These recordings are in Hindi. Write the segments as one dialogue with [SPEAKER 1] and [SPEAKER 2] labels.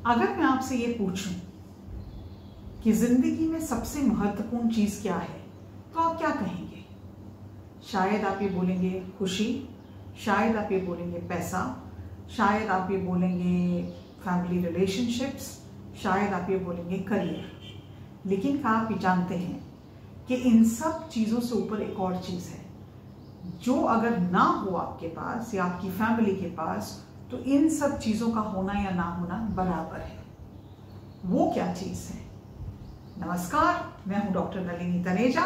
[SPEAKER 1] अगर मैं आपसे ये पूछूं कि जिंदगी में सबसे महत्वपूर्ण चीज क्या है, तो आप क्या कहेंगे? शायद आप ये बोलेंगे खुशी, शायद आप ये बोलेंगे पैसा, शायद आप ये बोलेंगे फैमिली रिलेशनशिप्स, शायद आप ये बोलेंगे करियर। लेकिन क्या आप ये जानते हैं कि इन सब चीजों से ऊपर एक और चीज है जो अगर ना हो आपके पास या आपकी फैमिली के पास, तो इन सब चीजों का होना या ना होना बराबर है। वो क्या चीज है? नमस्कार, मैं हूं डॉक्टर नलिनी तनेजा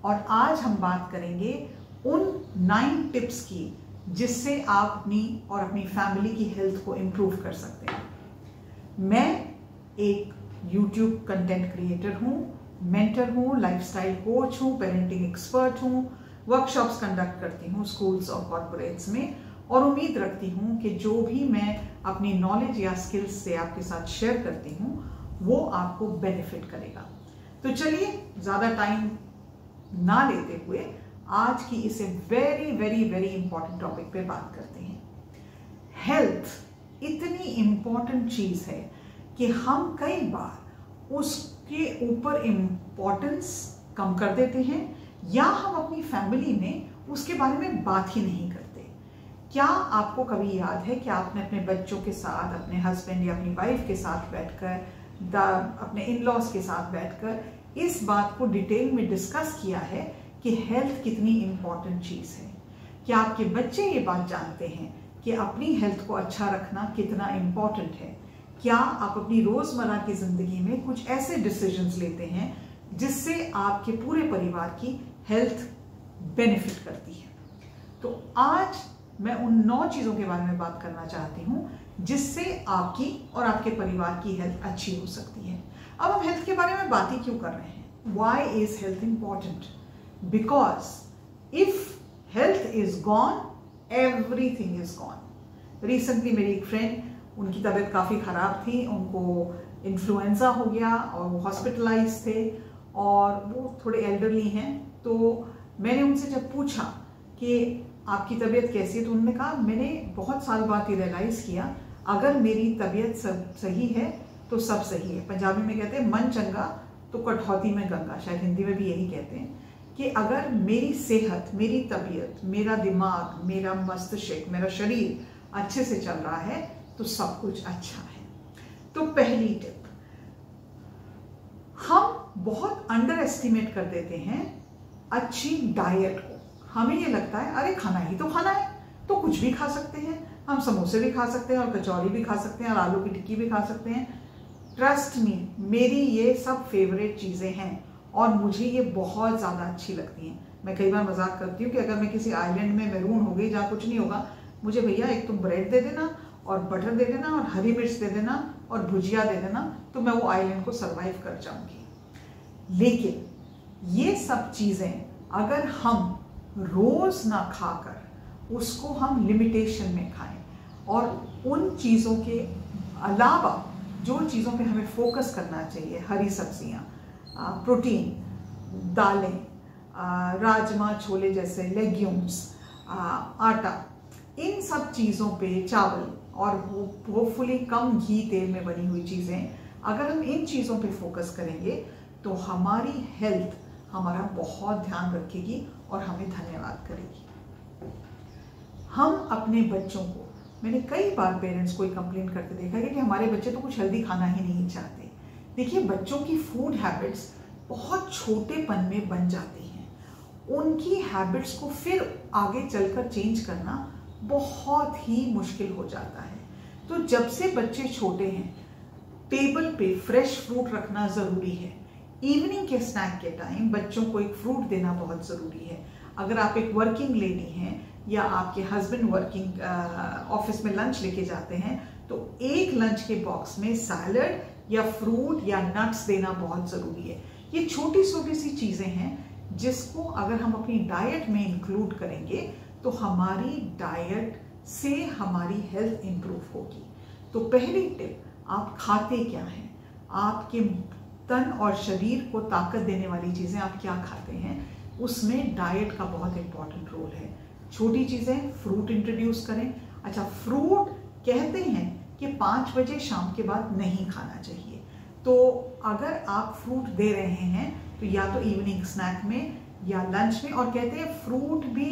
[SPEAKER 1] और आज हम बात करेंगे उन 9 टिप्स की जिससे आप अपनी और अपनी फैमिली की हेल्थ को इंप्रूव कर सकते हैं। मैं एक YouTube कंटेंट क्रिएटर हूं, मेंटर हूं, लाइफस्टाइल कोच हूं, पेरेंटिंग एक्सपर्ट हूं, वर्कशॉप्स कंडक्ट करती हूं स्कूल्स और कॉर्पोरेट्स में, और उम्मीद रखती हूं कि जो भी मैं अपनी नॉलेज या स्किल्स से आपके साथ शेयर करती हूं वो आपको बेनिफिट करेगा। तो चलिए ज्यादा टाइम ना लेते हुए आज की इसे very very very important topic पे बात करते हैं। हेल्थ इतनी इंपॉर्टेंट चीज है कि हम कई बार उसके ऊपर इंपॉर्टेंस कम कर देते हैं या हम अपनी फैमिली में उसके बारे में बात ही नहीं करते। क्या आपको कभी याद है कि आपने अपने बच्चों के साथ, अपने हस्बैंड या अपनी वाइफ के साथ बैठकर, अपने इन लॉज के साथ बैठकर इस बात को डिटेल में डिस्कस किया है कि हेल्थ कितनी इंपॉर्टेंट चीज है? क्या आपके बच्चे ये बात जानते हैं कि अपनी हेल्थ को अच्छा रखना कितना इंपॉर्टेंट है? क्या आप अपनी रोजमर्रा की जिंदगी में कुछ ऐसे डिसीजंस लेते हैं जिससे आपके पूरे परिवार की हेल्थ बेनिफिट करती है? तो आज मैं उन 9 चीजों के बारे में बात करना चाहती हूं जिससे आपकी और आपके परिवार की हेल्थ अच्छी हो सकती है। अब हम हेल्थ के बारे में बात ही क्यों कर रहे हैं? Why is health important? Because if health is gone, everything is gone. Recently मेरी एक फ्रेंड, उनकी तबीयत काफी खराब थी, उनको इन्फ्लुएंजा हो गया और वो हॉस्पिटलाइज थे और वो थोड़े एल्डरली हैं। तो मैंने उनसे जब पूछा कि आपकी तबीयत कैसी है, तो उन्होंने कहा मैंने बहुत साल बाद ये रियलाइज किया अगर मेरी तबीयत सब सही है तो सब सही है। पंजाबी में कहते हैं मन चंगा तो कठौती में गंगा, शायद हिंदी में भी यही कहते हैं कि अगर मेरी सेहत, मेरी तबीयत, मेरा दिमाग, मेरा मस्तिष्क, मेरा शरीर अच्छे से चल रहा है तो सब कुछ अच्छा है। तो पहली टिप, हम बहुत अंडर एस्टिमेट कर देते हैं अच्छी डाइट को। हमें ये लगता है अरे खाना ही तो खाना है, तो कुछ भी खा सकते हैं, हम समोसे भी खा सकते हैं और कचौरी भी खा सकते हैं और आलू की टिक्की भी खा सकते हैं। ट्रस्ट मी, मेरी ये सब फेवरेट चीजें हैं और मुझे ये बहुत ज्यादा अच्छी लगती हैं। मैं कई बार मजाक करती हूँ कि अगर मैं किसी आइलैंड में मैरून हो गई जहाँ कुछ नहीं होगा, मुझे भैया एक तुम ब्रेड दे देना और बटर दे देना और हरी मिर्च दे देना और भुजिया दे देना, तो मैं वो आइलैंड को सरवाइव कर जाऊंगी। लेकिन ये सब चीजें अगर हम रोज ना खाकर उसको हम लिमिटेशन में खाएं और उन चीजों के अलावा जो चीजों पे हमें फोकस करना चाहिए, हरी सब्जियां, प्रोटीन, दालें, राजमा छोले जैसे लेग्यूम्स, आटा, इन सब चीजों पे, चावल और होपफुली कम घी तेल में बनी हुई चीजें, अगर हम इन चीजों पे फोकस करेंगे तो हमारी हेल्थ हमारा बहुत ध्यान रखेगी और हमें धन्यवाद करेगी। हम अपने बच्चों को, मैंने कई बार पेरेंट्स को कंप्लेन करते देखा है कि हमारे बच्चे तो कुछ हेल्दी खाना ही नहीं चाहते। देखिए, बच्चों की फूड हैबिट्स बहुत छोटेपन में बन जाती हैं। उनकी हैबिट्स को फिर आगे चलकर चेंज करना बहुत ही मुश्किल हो जाता है। तो जब से बच्चे छोटे हैं, टेबल पे फ्रेश फ्रूट रखना जरूरी है। इवनिंग के स्नैक के टाइम बच्चों को एक फ्रूट देना बहुत जरूरी है। अगर आप एक वर्किंग लेडी हैं या आपके हस्बैंड वर्किंग ऑफिस में लंच लेके जाते हैं, तो एक लंच के बॉक्स में सैलड या फ्रूट या नट्स देना बहुत जरूरी है। ये छोटी छोटी सी चीजें हैं जिसको अगर हम अपनी डाइट में इंक्लूड करेंगे तो हमारी डाइट से हमारी हेल्थ इंप्रूव होगी। तो पहली टिप, आप खाते क्या हैं, आपके तन और शरीर को ताकत देने वाली चीजें आप क्या खाते हैं, उसमें डाइट का बहुत इंपॉर्टेंट रोल है। छोटी चीजें, फ्रूट इंट्रोड्यूस करें। अच्छा, फ्रूट कहते हैं कि 5 बजे शाम के बाद नहीं खाना चाहिए। तो अगर आप फ्रूट दे रहे हैं तो या तो इवनिंग स्नैक में या लंच में, और कहते हैं फ्रूट भी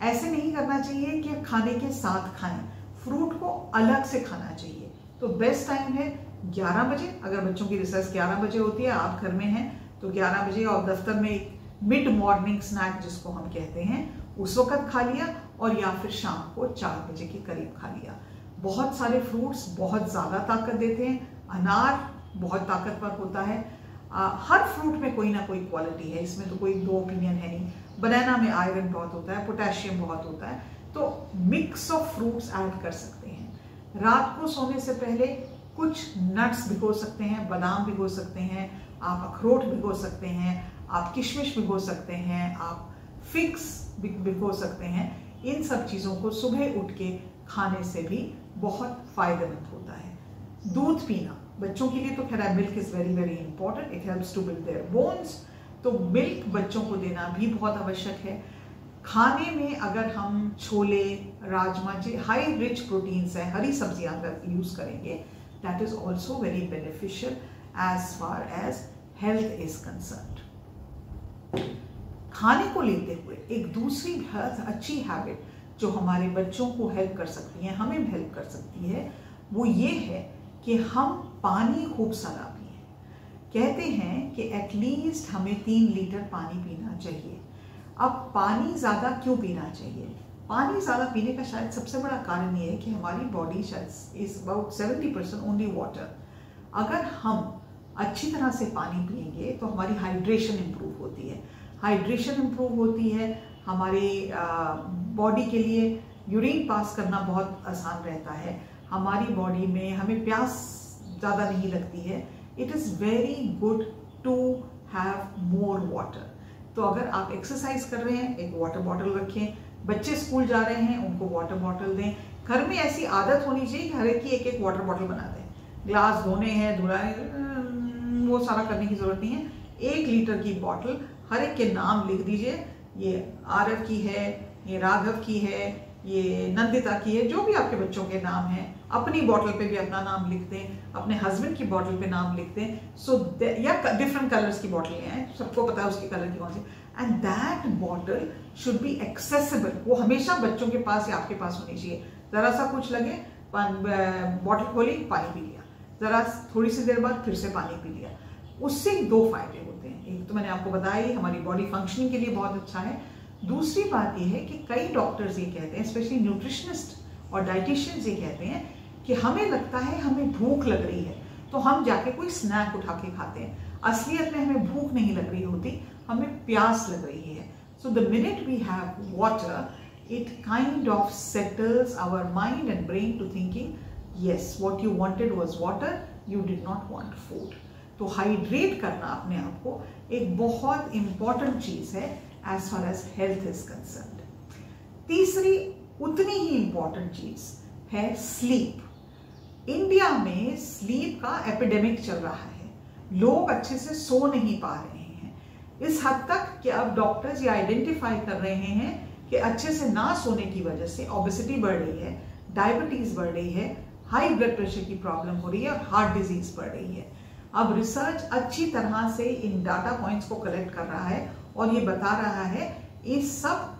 [SPEAKER 1] ऐसे नहीं करना चाहिए कि खाने के साथ खाएं, फ्रूट को अलग से खाना चाहिए। तो बेस्ट टाइम है 11 बजे, अगर बच्चों की रिसर्च 11 बजे होती है, आप घर में हैं तो 11 बजे, और दफ्तर में एक मिड मॉर्निंग स्नैक जिसको हम कहते हैं उस वक्त खा लिया, और या फिर शाम को 4 बजे के करीब खा लिया। बहुत सारे फ्रूट्स बहुत ज़्यादा ताकत देते हैं। अनार बहुत ताकतवर होता है। हर फ्रूट में कोई ना कोई क्वालिटी है, इसमें तो कोई दो ओपिनियन है नहीं। बनाना में आयरन बहुत होता है, पोटेशियम बहुत होता है, तो मिक्स ऑफ फ्रूट्स ऐड कर सकते हैं। रात को सोने से पहले कुछ नट्स भिगो सकते हैं, बादाम भिगो सकते हैं, आप अखरोट भिगो सकते हैं, आप किशमिश भिगो सकते हैं, आप फिग्स भिगो सकते हैं। इन सब चीज़ों को सुबह उठ के खाने से भी बहुत फायदेमंद होता है। दूध पीना बच्चों के लिए तो खैर milk is very very important, it helps to build their bones, तो मिल्क बच्चों को देना भी बहुत आवश्यक है। खाने में अगर हम chole, rajma, high rich proteins है, हरी सब्जियां अगर यूज करेंगे, that is also very beneficial as far as health is concerned. खाने को लेते हुए एक दूसरी बहुत अच्छी हैबिट जो हमारे बच्चों को हेल्प कर सकती है, हमें भी हेल्प कर सकती है, वो ये है कि हम पानी खूब सारा पिए। कहते हैं कि एटलीस्ट हमें 3 लीटर पानी पीना चाहिए। अब पानी ज़्यादा क्यों पीना चाहिए? पानी ज़्यादा पीने का शायद सबसे बड़ा कारण ये है कि हमारी बॉडी शायद इज अबाउट 70% ओनली वाटर। अगर हम अच्छी तरह से पानी पिएंगे तो हमारी हाइड्रेशन इम्प्रूव होती है। हाइड्रेशन इम्प्रूव होती है, हमारे बॉडी के लिए यूरिन पास करना बहुत आसान रहता है, हमारी बॉडी में हमें प्यास ज़्यादा नहीं लगती है। It is very good to have more water. तो अगर आप एक्सरसाइज कर रहे हैं, एक वाटर बॉटल रखें, बच्चे स्कूल जा रहे हैं उनको वाटर बॉटल दें। घर में ऐसी आदत होनी चाहिए कि हर एक की एक एक वाटर बॉटल बना दें। ग्लास धोने हैं, धुलाए, वो सारा करने की जरूरत नहीं है। 1 लीटर की बॉटल हर एक के नाम लिख दीजिए, ये आरव की है, ये राघव की है, ये नंदिता की है, जो भी आपके बच्चों के नाम हैं। अपनी बॉटल पे भी अपना नाम लिख दें, अपने हस्बैंड की बॉटल पे नाम लिख दें। या डिफरेंट कलर्स की बॉटलें हैं, सबको पता है उसकी कलर की कौन सी, and that bottle should be accessible. वो हमेशा बच्चों के पास या आपके पास होनी चाहिए। जरा सा कुछ लगे, बॉटल खोली, पानी पी लिया, जरा थोड़ी सी देर बाद फिर से पानी पी लिया। उससे 2 फायदे होते हैं। एक तो मैंने आपको बताया, हमारी बॉडी फंक्शनिंग के लिए बहुत अच्छा है। दूसरी बात यह है कि कई डॉक्टर्स ये कहते हैं, स्पेशली न्यूट्रिशनिस्ट और डाइटिशियंस ये कहते हैं कि हमें लगता है हमें भूख लग रही है तो हम जाके कोई स्नैक उठा के खाते हैं। असलियत में हमें भूख नहीं लग रही होती, हमें प्यास लग रही है। So the minute we have water, it kind of settles our mind and brain to thinking, yes, what you wanted was water, you did not want food. तो हाइड्रेट करना अपने आप को एक बहुत इंपॉर्टेंट चीज है as far as health is concerned. तीसरी उतनी ही इंपॉर्टेंट चीज है स्लीप। इंडिया में स्लीप का एपिडेमिक चल रहा है, लोग अच्छे से सो नहीं पा रहे हैं, इस हद तक कि अब डॉक्टर्स ये आइडेंटिफाई कर रहे हैं कि अच्छे से ना सोने की वजह से ओबेसिटी बढ़ रही है, डायबिटीज बढ़ रही है, हाई ब्लड प्रेशर की प्रॉब्लम हो रही है और हार्ट डिजीज बढ़ रही है। अब रिसर्च अच्छी तरह से इन डाटा पॉइंट्स को कलेक्ट कर रहा है और ये बता रहा है इस सब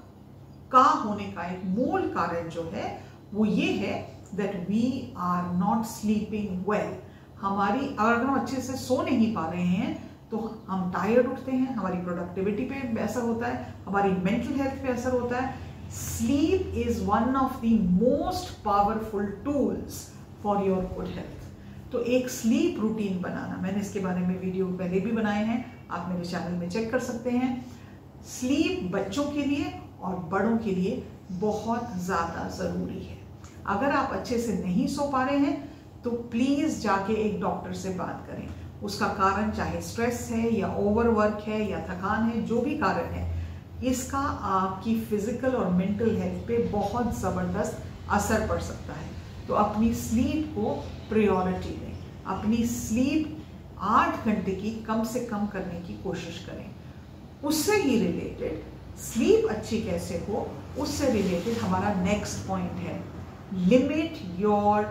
[SPEAKER 1] का होने का एक मूल कारण जो है वो ये है that we are not sleeping well. हमारी अगर हम अच्छे से सो नहीं पा रहे हैं तो हम टायर्ड उठते हैं, हमारी प्रोडक्टिविटी पे असर होता है, हमारी मेंटल हेल्थ पे असर होता है। Sleep is one of the most powerful tools for your good health. तो एक स्लीप रूटीन बनाना, मैंने इसके बारे में वीडियो पहले भी बनाए हैं, आप मेरे चैनल में चेक कर सकते हैं। स्लीप बच्चों के लिए और बड़ों के लिए बहुत ज्यादा जरूरी है। अगर आप अच्छे से नहीं सो पा रहे हैं तो प्लीज जाके एक डॉक्टर से बात करें। उसका कारण चाहे स्ट्रेस है या ओवरवर्क है या थकान है, जो भी कारण है, इसका आपकी फिजिकल और मेंटल हेल्थ पे बहुत जबरदस्त असर पड़ सकता है। तो अपनी स्लीप को प्रायोरिटी दें, अपनी स्लीप 8 घंटे की कम से कम करने की कोशिश करें। उससे ही रिलेटेड स्लीप अच्छी कैसे हो, उससे रिलेटेड हमारा नेक्स्ट पॉइंट है limit your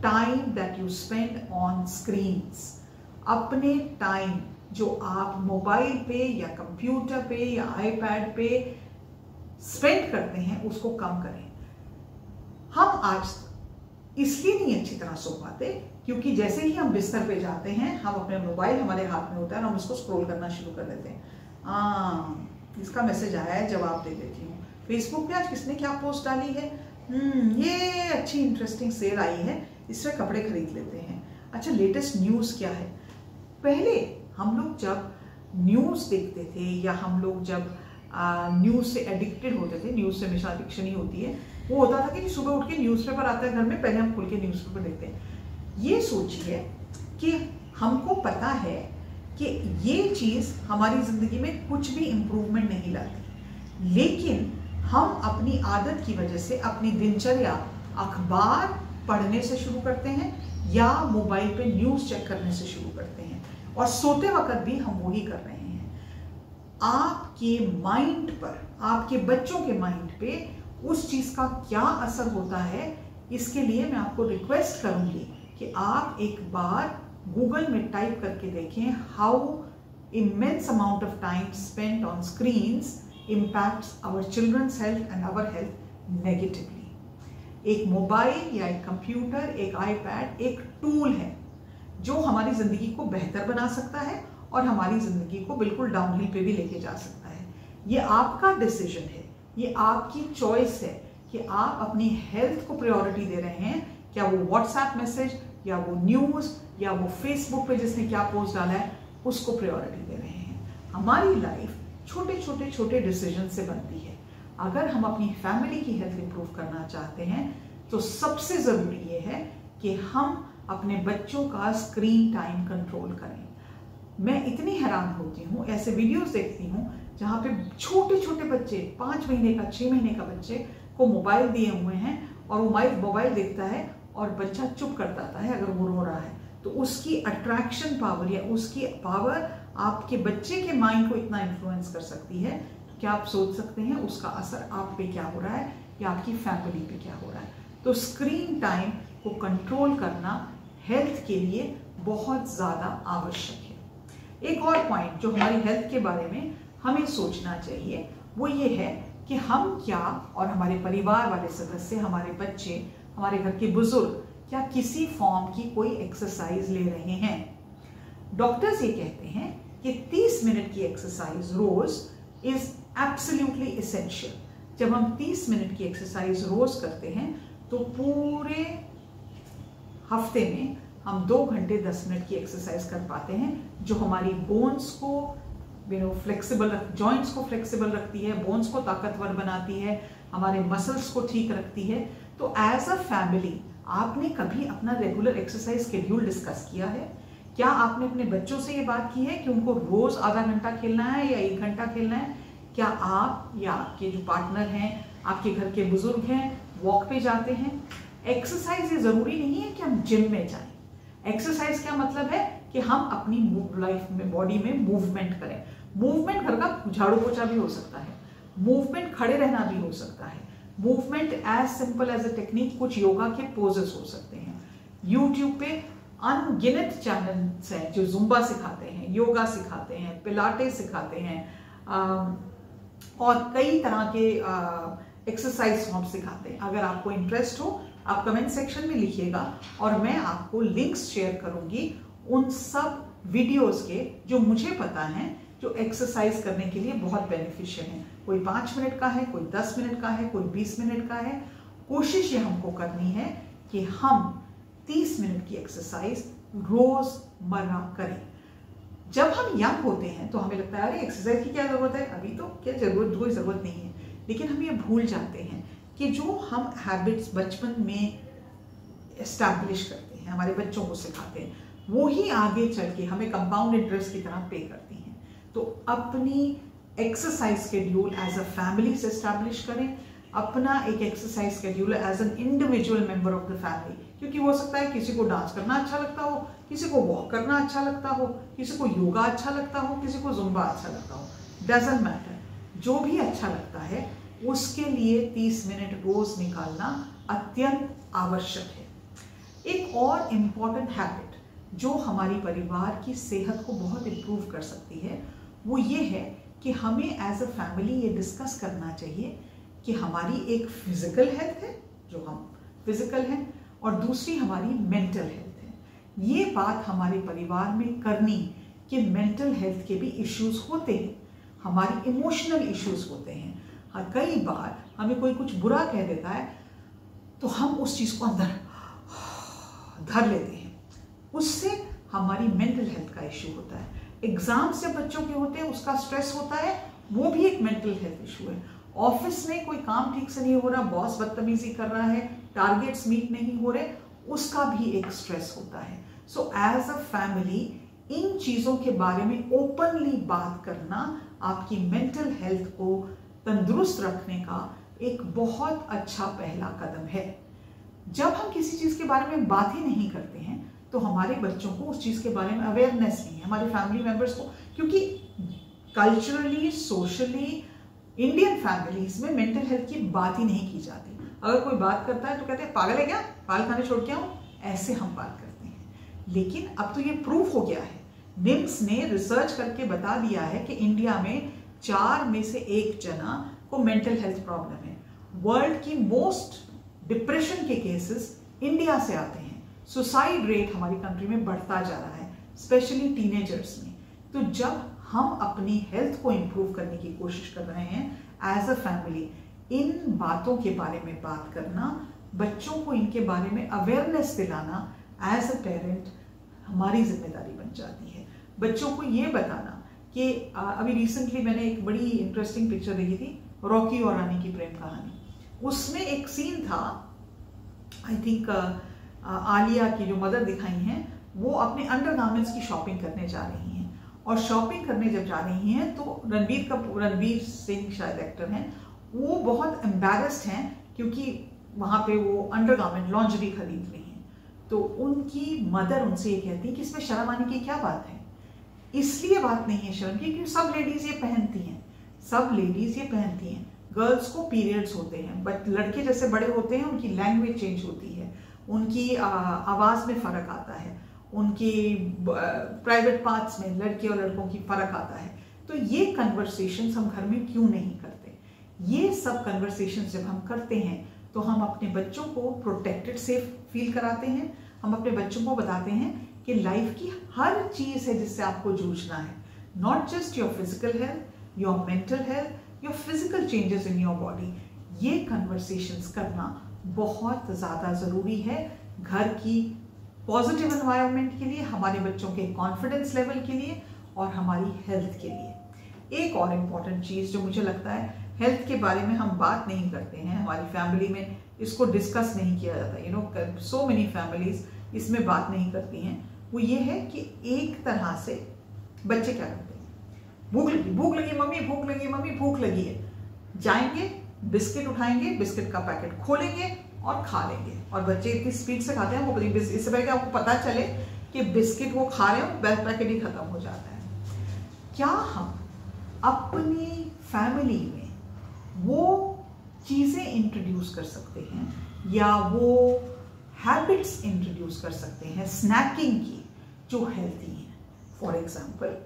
[SPEAKER 1] time that you spend on screens. अपने टाइम जो आप मोबाइल पे या कंप्यूटर पे या आईपैड पे स्पेंड करते हैं उसको कम करें। हम आज इसलिए नहीं अच्छी तरह सो पाते क्योंकि जैसे ही हम बिस्तर पे जाते हैं हम अपने मोबाइल हमारे हाथ में होता है और हम उसको स्क्रॉल करना शुरू कर देते हैं। इसका मैसेज आया है, जवाब दे देती हूँ। फेसबुक पे आज किसने क्या पोस्ट डाली है, ये अच्छी इंटरेस्टिंग सेल आई है, इससे कपड़े खरीद लेते हैं। अच्छा, लेटेस्ट न्यूज़ क्या है। पहले हम लोग जब न्यूज़ देखते थे या हम लोग जब न्यूज़ से एडिक्टेड होते थे, न्यूज़ से हमेशा एडिक्शन ही होती है, वो होता था कि सुबह उठ के न्यूज़पेपर आता है घर में, पहले हम खुल के न्यूज़पेपर देखते हैं। ये सोचिए कि हमको पता है कि ये चीज़ हमारी ज़िंदगी में कुछ भी इम्प्रूवमेंट नहीं लाती, लेकिन हम अपनी आदत की वजह से अपनी दिनचर्या अखबार पढ़ने से शुरू करते हैं या मोबाइल पे न्यूज़ चेक करने से शुरू करते हैं, और सोते वक्त भी हम वही कर रहे हैं। आपके माइंड पर, आपके बच्चों के माइंड पे उस चीज़ का क्या असर होता है, इसके लिए मैं आपको रिक्वेस्ट करूंगी कि आप एक बार गूगल में टाइप करके देखें, how immense amount of time spent on screens impacts our children's health and our health negatively। एक मोबाइल या एक कंप्यूटर, एक आईपैड एक टूल है जो हमारी जिंदगी को बेहतर बना सकता है और हमारी जिंदगी को बिल्कुल डाउनहिल पे भी लेके जा सकता है। ये आपका डिसीजन है, ये आपकी चॉइस है कि आप अपनी हेल्थ को प्रायोरिटी दे रहे हैं, क्या वो व्हाट्सएप मैसेज या वो न्यूज़ या वो फेसबुक पे जिसने क्या पोस्ट डाला है उसको प्रायोरिटी दे रहे हैं। हमारी लाइफ छोटे डिसीजन से बनती है। अगर हम अपनी फैमिली की हेल्थ इंप्रूव करना चाहते हैं तो सबसे जरूरी ये है कि हम अपने बच्चों का स्क्रीन टाइम कंट्रोल करें। मैं इतनी हैरान होती हूँ, ऐसे वीडियोस देखती हूँ जहाँ पे छोटे बच्चे, 5 महीने का 6 महीने का बच्चे को मोबाइल दिए हुए हैं और वो मोबाइल देखता है और बच्चा चुप कर जाता है अगर वो रो रहा है, तो उसकी अट्रैक्शन पावर या उसकी पावर आपके बच्चे के माइंड को इतना इन्फ्लुएंस कर सकती है। तो क्या आप सोच सकते हैं उसका असर आप पे क्या हो रहा है या आपकी फैमिली पे क्या हो रहा है। तो स्क्रीन टाइम को कंट्रोल करना हेल्थ के लिए बहुत ज़्यादा आवश्यक है। एक और पॉइंट जो हमारी हेल्थ के बारे में हमें सोचना चाहिए वो ये है कि हम क्या, और हमारे परिवार वाले सदस्य, हमारे बच्चे, हमारे घर के बुजुर्ग क्या किसी फॉर्म की कोई एक्सरसाइज ले रहे हैं। डॉक्टर्स ये कहते हैं कि 30 मिनट की एक्सरसाइज रोज इज एब्सोल्युटली इसेंशियल। जब हम 30 मिनट की एक्सरसाइज रोज करते हैं तो पूरे हफ्ते में हम 2 घंटे 10 मिनट की एक्सरसाइज कर पाते हैं, जो हमारी बोन्स को फ्लेक्सिबल, जॉइंट्स को फ्लेक्सिबल रखती है, बोन्स को ताकतवर बनाती है, हमारे मसल्स को ठीक रखती है। तो एज अ फैमिली आपने कभी अपना रेगुलर एक्सरसाइज शेड्यूल डिस्कस किया है? क्या आपने अपने बच्चों से ये बात की है कि उनको रोज आधा घंटा खेलना है या 1 घंटा खेलना है? क्या आप या आपके जो पार्टनर हैं, आपके घर के बुजुर्ग हैं, वॉक पे जाते हैं? एक्सरसाइज ये जरूरी नहीं है कि हम जिम में जाएं। एक्सरसाइज क्या मतलब है कि हम अपनी लाइफ में, बॉडी में मूवमेंट करें। मूवमेंट घर का झाड़ू पोछा भी हो सकता है, मूवमेंट खड़े रहना भी हो सकता है, movement as simple as a technique कुछ योगा के पोजेस हो सकते हैं। यूट्यूब पे अनगिनत चैनल्स हैं जो जुम्बा सिखाते हैं, योगा सिखाते हैं, पिलाटे सिखाते हैं और कई तरह के एक्सरसाइज फॉर्म सिखाते हैं। अगर आपको इंटरेस्ट हो आप कमेंट सेक्शन में लिखिएगा और मैं आपको लिंक्स शेयर करूंगी उन सब वीडियोस के जो मुझे पता है, जो एक्सरसाइज करने के लिए बहुत बेनिफिशियल है। कोई 5 मिनट का है, कोई 10 मिनट का है, कोई 20 मिनट का है। कोशिश ये हमको करनी है कि हम 30 मिनट की एक्सरसाइज रोजमर्रा करें। जब हम यंग होते हैं तो हमें लगता है अरे एक्सरसाइज की क्या जरूरत है, अभी तो क्या जरूरत, कोई जरूरत नहीं है। लेकिन हम ये भूल जाते हैं कि जो हम हैबिट्स बचपन में एस्टैब्लिश करते हैं, हमारे बच्चों को सिखाते हैं, वो ही आगे चल के हमें कंपाउंड इंटरेस्ट की तरह पे करती हैं। तो अपनी exercise schedule as a family से एस्टैब्लिश करें, अपना एक exercise schedule as an individual member of the family, क्योंकि हो सकता है किसी को डांस करना अच्छा लगता हो, किसी को वॉक करना अच्छा लगता हो, किसी को योगा अच्छा लगता हो, किसी को जुम्बा अच्छा लगता हो, डजंट मैटर। जो भी अच्छा लगता है उसके लिए 30 मिनट रोज निकालना अत्यंत आवश्यक है। एक और इम्पॉर्टेंट हैबिट जो हमारी परिवार की सेहत को बहुत इम्प्रूव कर सकती है वो ये है कि हमें एज अ फैमिली ये डिस्कस करना चाहिए कि हमारी एक फिजिकल हेल्थ है, जो हम फिजिकल हैं, और दूसरी हमारी मेंटल हेल्थ है। ये बात हमारे परिवार में करनी कि मेंटल हेल्थ के भी इश्यूज होते हैं, हमारी इमोशनल इश्यूज होते हैं। हाँ, कई बार हमें कोई कुछ बुरा कह देता है तो हम उस चीज को अंदर धर लेते हैं, उससे हमारी मेंटल हेल्थ का इश्यू होता है। एग्जाम्स जब बच्चों के होते हैं उसका स्ट्रेस होता है, वो भी एक मेंटल हेल्थ इशू है। ऑफिस में कोई काम ठीक से नहीं हो रहा, बॉस बदतमीजी कर रहा है, टारगेट्स मीट नहीं हो रहे, उसका भी एक स्ट्रेस होता है। So as a family in चीजों के बारे में ओपनली बात करना आपकी मेंटल हेल्थ को तंदुरुस्त रखने का एक बहुत अच्छा पहला कदम है। जब हम किसी चीज के बारे में बात ही नहीं करते हैं तो हमारे बच्चों को उस चीज के बारे में अवेयरनेस नहीं है, हमारे फैमिली मेंबर्स को, क्योंकि कल्चरली सोशली इंडियन फैमिलीज में मेंटल हेल्थ की बात ही नहीं की जाती। अगर कोई बात करता है तो कहते हैं पागल है क्या, पागल खाने छोड़ के आऊं, ऐसे हम बात करते हैं। लेकिन अब तो ये प्रूफ हो गया है, निम्स ने रिसर्च करके बता दिया है कि इंडिया में 4 में से 1 जना को मेंटल हेल्थ प्रॉब्लम है। वर्ल्ड की मोस्ट डिप्रेशन के केसेस इंडिया से आते हैं। सुसाइड रेट हमारी कंट्री में बढ़ता जा रहा है, स्पेशली टीनेजर्स में। तो जब हम अपनी हेल्थ को इंप्रूव करने की कोशिश कर रहे हैं एज अ फैमिली, इन बातों के बारे में बात करना, बच्चों को इनके बारे में अवेयरनेस दिलाना एज अ पेरेंट हमारी जिम्मेदारी बन जाती है। बच्चों को ये बताना कि अभी रिसेंटली मैंने एक बड़ी इंटरेस्टिंग पिक्चर देखी थी, रॉकी और रानी की प्रेम कहानी। उसमें एक सीन था, आई थिंक आलिया की जो मदर दिखाई हैं वो अपने अंडरगारमेंट्स की शॉपिंग करने जा रही हैं, और शॉपिंग करने जब जा रही हैं तो रणवीर सिंह शायद एक्टर हैं, वो बहुत एम्बैरेस्ड हैं क्योंकि वहां पे वो अंडरगारमेंट लॉन्जरी खरीद रही हैं। तो उनकी मदर उनसे ये कहती है कि इसमें शर्म आने की क्या बात है। इसलिए बात नहीं है शर्म की क्योंकि सब लेडीज ये पहनती हैं, सब लेडीज ये पहनती हैं। गर्ल्स को पीरियड्स होते हैं, बट लड़के जैसे बड़े होते हैं उनकी लैंग्वेज चेंज होती है, उनकी आवाज में फर्क आता है, उनकी प्राइवेट पार्ट्स में लड़के और लड़कों की फर्क आता है। तो ये कन्वर्सेशंस हम घर में क्यों नहीं करते? ये सब कन्वर्सेशंस जब हम करते हैं तो हम अपने बच्चों को प्रोटेक्टेड सेफ फील कराते हैं। हम अपने बच्चों को बताते हैं कि लाइफ की हर चीज है जिससे आपको जूझना है, not just your physical health, your mental health, your physical changes in your body. ये कन्वर्सेशंस करना बहुत ज्यादा जरूरी है घर की पॉजिटिव एनवायरनमेंट के लिए, हमारे बच्चों के कॉन्फिडेंस लेवल के लिए और हमारी हेल्थ के लिए। एक और इम्पॉर्टेंट चीज जो मुझे लगता है हेल्थ के बारे में हम बात नहीं करते हैं, हमारी फैमिली में इसको डिस्कस नहीं किया जाता, you know so many families इसमें बात नहीं करती हैं, वो ये है कि एक तरह से बच्चे क्या करते हैं, भूख लगी मम्मी, भूख लगी मम्मी, भूख लगी है, जाएंगे बिस्किट उठाएंगे, बिस्किट का पैकेट खोलेंगे और खा लेंगे। और बच्चे इतनी स्पीड से खाते हैं, वो इससे पहले कि आपको पता चले कि बिस्किट वो खा रहे हो, पैकेट ही खत्म हो जाता है। क्या हम अपनी फैमिली में वो चीजें इंट्रोड्यूस कर सकते हैं या वो हैबिट्स इंट्रोड्यूस कर सकते हैं स्नैकिंग की जो हेल्थी हैं? फॉर एग्जाम्पल,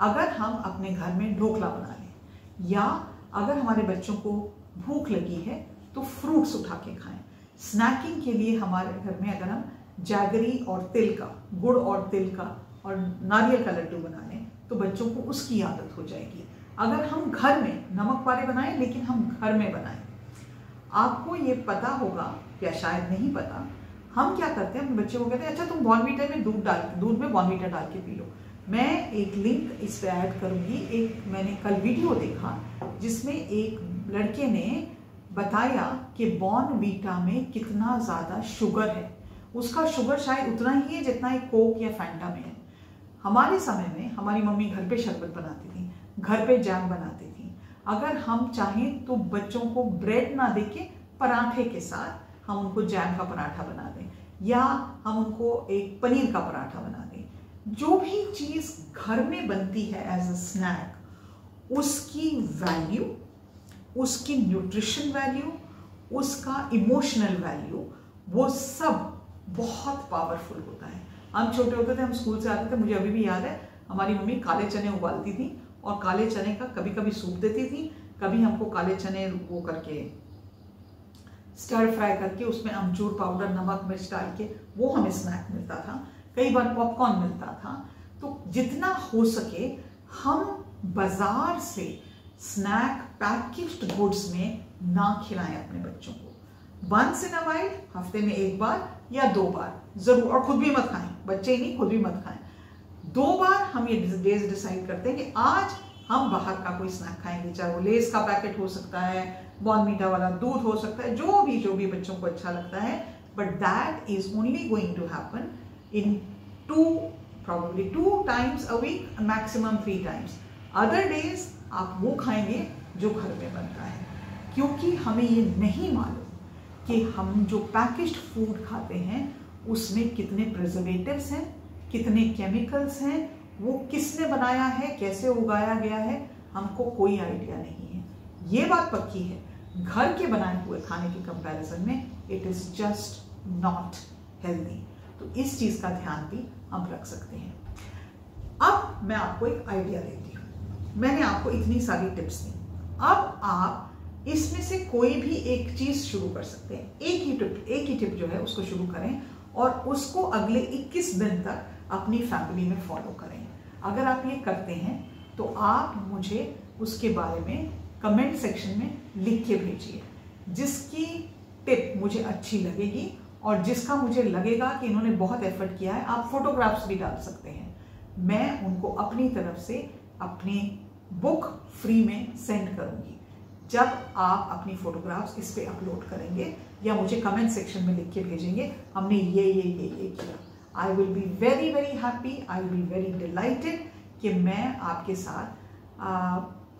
[SPEAKER 1] अगर हम अपने घर में ढोकला बना लें, या अगर हमारे बच्चों को भूख लगी है तो फ्रूट्स उठा के खाएं। स्नैकिंग के लिए हमारे घर में अगर हम जैगरी और तिल का, गुड़ और तिल का और नारियल का लड्डू बना लें तो बच्चों को उसकी आदत हो जाएगी। अगर हम घर में नमक पारे बनाएं, लेकिन हम घर में बनाएं, आपको ये पता होगा या शायद नहीं पता, हम क्या करते हैं अपने बच्चे को कहते हैं अच्छा तुम बॉर्नवीटा में दूध में बॉर्नवीटा डाल के पी लो। मैं एक लिंक इस पे ऐड करूंगी। एक मैंने कल वीडियो देखा जिसमें एक लड़के ने बताया कि बॉर्नवीटा में कितना ज्यादा शुगर है। उसका शुगर शायद उतना ही है जितना एक कोक या फैंटा में है। हमारे समय में हमारी मम्मी घर पे शरबत बनाती थी, घर पे जैम बनाती थी। अगर हम चाहें तो बच्चों को ब्रेड ना देके पराठे के साथ हम उनको जैम का पराठा बना दें, या हम उनको एक पनीर का पराठा बना दें। जो भी चीज घर में बनती है एज अ स्नैक, उसकी वैल्यू, उसकी न्यूट्रिशन वैल्यू, उसका इमोशनल वैल्यू, वो सब बहुत पावरफुल होता है। हम छोटे होते थे, हम स्कूल से आते थे, मुझे अभी भी याद है हमारी मम्मी काले चने उबालती थी और काले चने का कभी कभी सूप देती थी, कभी हमको काले चने वो करके स्टर फ्राई करके उसमें अमचूर पाउडर, नमक, मिर्च डाल के वो हमें स्नैक मिलता था। कई बार पॉपकॉर्न मिलता था। तो जितना हो सके हम बाजार से स्नैक पैकेज्ड गुड्स में ना खिलाएं अपने बच्चों को। वंस इन अ वाइल, हफ्ते में एक बार या 2 बार जरूर, और खुद भी मत खाएं, बच्चे ही नहीं खुद भी मत खाएं। 2 बार हम ये डेज डिसाइड करते हैं कि आज हम बाहर का कोई स्नैक खाएंगे, चाहे वो लेस का पैकेट हो सकता है, बॉर्नवीटा वाला दूध हो सकता है, जो भी बच्चों को अच्छा लगता है, but that is only going to happen in probably 2 times a week, maximum 3 times. Other days आप वो खाएंगे जो घर में बनता है, क्योंकि हमें ये नहीं मालूम कि हम जो पैकेज्ड फूड खाते हैं उसमें कितने प्रिजर्वेटिव्स हैं, कितने केमिकल्स हैं, वो किसने बनाया है, कैसे उगाया गया है, हमको कोई आइडिया नहीं है। ये बात पक्की है, घर के बनाए हुए खाने के कंपैरिजन में it is just not healthy. तो इस चीज का ध्यान भी हम रख सकते हैं। अब मैं आपको एक आइडिया देती हूँ। मैंने आपको इतनी सारी टिप्स दी, अब आप इसमें से कोई भी एक चीज शुरू कर सकते हैं। एक ही टिप जो है उसको शुरू करें और उसको अगले 21 दिन तक अपनी फैमिली में फॉलो करें। अगर आप ये करते हैं तो आप मुझे उसके बारे में कमेंट सेक्शन में लिख के भेजिए। जिसकी टिप मुझे अच्छी लगेगी और जिसका मुझे लगेगा कि इन्होंने बहुत एफर्ट किया है, आप फोटोग्राफ्स भी डाल सकते हैं। मैं उनको अपनी तरफ से अपनी बुक फ्री में सेंड करूंगी। जब आप अपनी फोटोग्राफ्स इस पे अपलोड करेंगे या मुझे कमेंट सेक्शन में लिख के भेजेंगे हमने ये किया, I will be very very happy, I will be very dilated कि मैं आपके साथ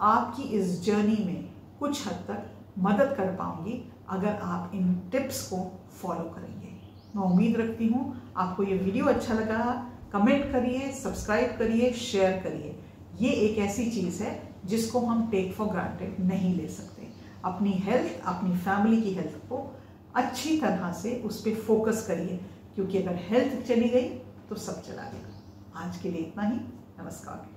[SPEAKER 1] आपकी इस जर्नी में कुछ हद तक मदद कर पाऊंगी अगर आप इन टिप्स को फॉलो करेंगे। मैं उम्मीद रखती हूँ आपको ये वीडियो अच्छा लगा। कमेंट करिए, सब्सक्राइब करिए, शेयर करिए। ये एक ऐसी चीज़ है जिसको हम टेक फॉर ग्रांटेड नहीं ले सकते। अपनी हेल्थ, अपनी फैमिली की हेल्थ को अच्छी तरह से उस पर फोकस करिए, क्योंकि अगर हेल्थ चली गई तो सब चला गया। आज के लिए इतना ही। नमस्कार।